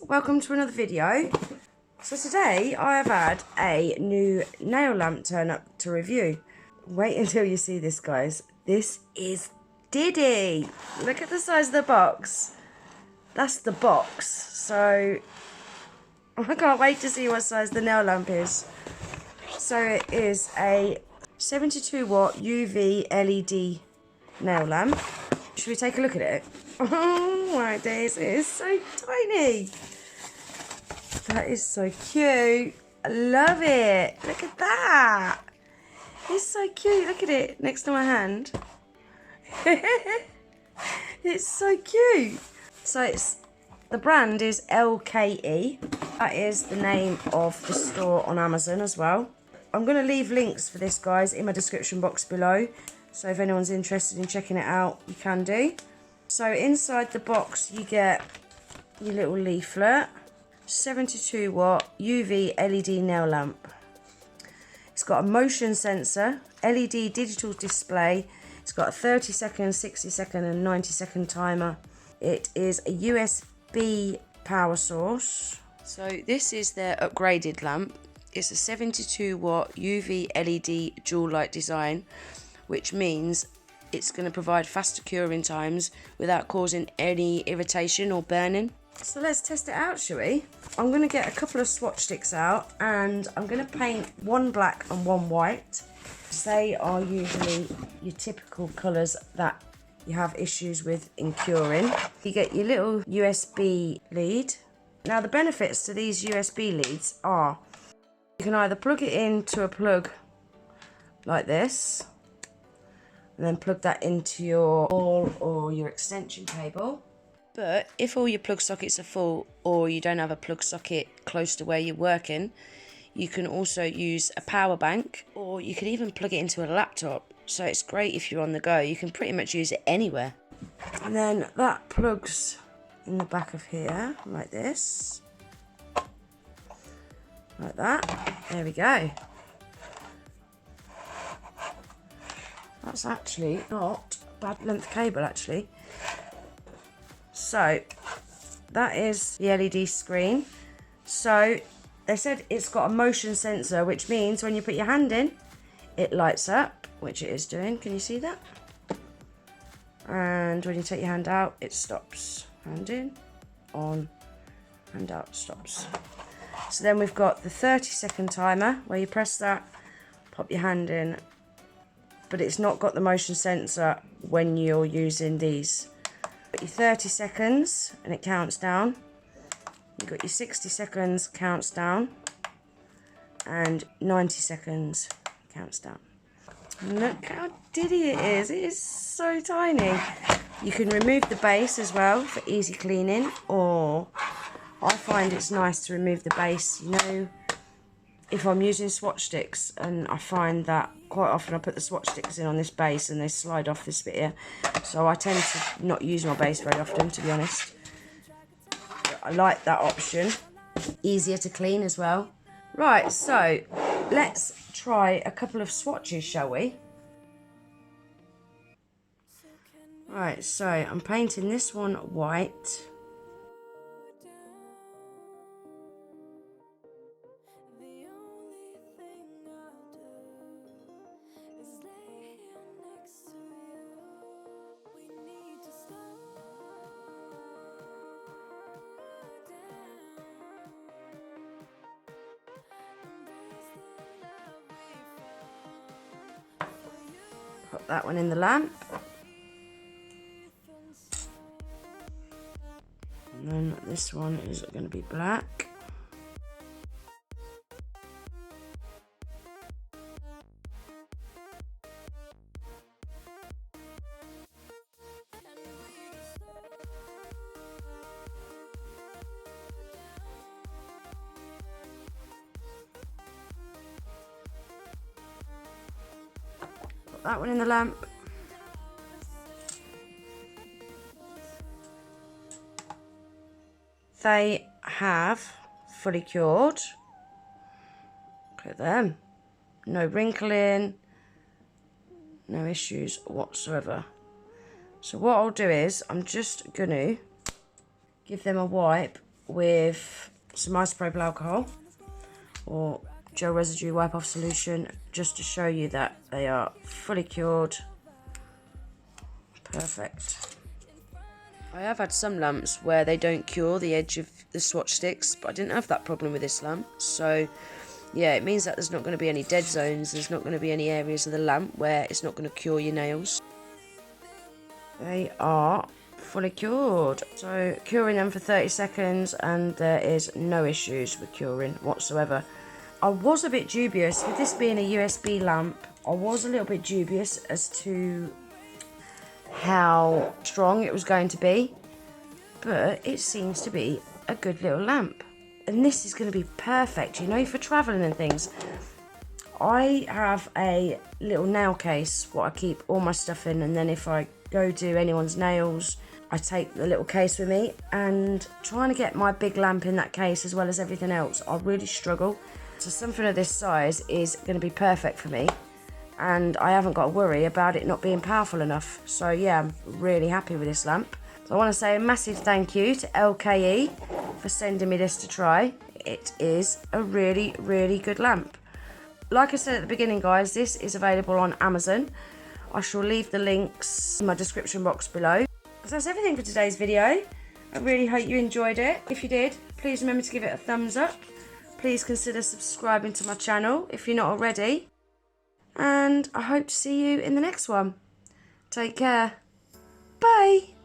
welcome to another video. So today I have had a new nail lamp turn up to review. Wait until you see this, guys. This is Diddy. Look at the size of the box. That's the box. So I can't wait to see what size the nail lamp is. So it is a 72 watt UV LED nail lamp. Should we take a look at it? Oh my days, it is so tiny. That is so cute. I love it. Look at that. It's so cute. Look at it next to my hand. It's so cute. So the brand is L.K.E. That is the name of the store on Amazon as well. I'm going to leave links for this, guys, in my description box below. So if anyone's interested in checking it out, you can do. So inside the box you get your little leaflet. 72 watt UV LED nail lamp. It's got a motion sensor, LED digital display. It's got a 30 second, 60 second and 90 second timer. It is a USB power source. So this is their upgraded lamp. It's a 72 watt UV LED dual light design, which means it's going to provide faster curing times without causing any irritation or burning. So let's test it out, shall we? I'm going to get a couple of swatch sticks out and I'm going to paint one black and one white. They are usually your typical colours that you have issues with in curing. You get your little USB lead. Now the benefits to these USB leads are you can either plug it into a plug like this and then plug that into your wall or your extension cable. But if all your plug sockets are full or you don't have a plug socket close to where you're working, you can also use a power bank or you can even plug it into a laptop. So it's great if you're on the go. You can pretty much use it anywhere. And then that plugs in the back of here like this. Like that. There we go. That's actually not a bad length cable actually. So that is the LED screen. So they said it's got a motion sensor, which means when you put your hand in, it lights up, which it is doing. Can you see that? And when you take your hand out, it stops. Hand in, on, hand out, stops. So then we've got the 30 second timer where you press that, pop your hand in, but it's not got the motion sensor when you're using these. Got your 30 seconds and it counts down. You've got your 60 seconds, counts down, and 90 seconds counts down. Look how diddy it is. It is so tiny. You can remove the base as well for easy cleaning, or I find it's nice to remove the base, you know, if I'm using swatch sticks, and I find that quite often I put the swatch sticks in on this base and they slide off this bit here. So I tend to not use my base very often, to be honest. But I like that option. Easier to clean as well. Right, so let's try a couple of swatches, shall we? Right, so I'm painting this one white. Put that one in the lamp. And then this one is going to be black. Put that one in the lamp. They have fully cured. Look at them. No wrinkling, no issues whatsoever. So what I'll do is I'm just going to give them a wipe with some isopropyl alcohol or gel residue wipe off solution, just to show you that they are fully cured. Perfect. I have had some lamps where they don't cure the edge of the swatch sticks, but I didn't have that problem with this lamp. So yeah, it means that there's not going to be any dead zones, there's not going to be any areas of the lamp where it's not going to cure your nails. They are fully cured. So curing them for 30 seconds and there is no issues with curing whatsoever. I was a bit dubious, with this being a USB lamp, I was a little bit dubious as to how strong it was going to be, but it seems to be a good little lamp. And this is going to be perfect, you know, for travelling and things. I have a little nail case what I keep all my stuff in, and then if I go do anyone's nails, I take the little case with me, and trying to get my big lamp in that case as well as everything else, I really struggle. So something of this size is going to be perfect for me, and I haven't got to worry about it not being powerful enough. So yeah, I'm really happy with this lamp. So I want to say a massive thank you to L.K.E for sending me this to try. It is a really, really good lamp. Like I said at the beginning, guys, this is available on Amazon. I shall leave the links in my description box below. So that's everything for today's video. I really hope you enjoyed it. If you did, please remember to give it a thumbs up. Please consider subscribing to my channel if you're not already. And I hope to see you in the next one. Take care. Bye.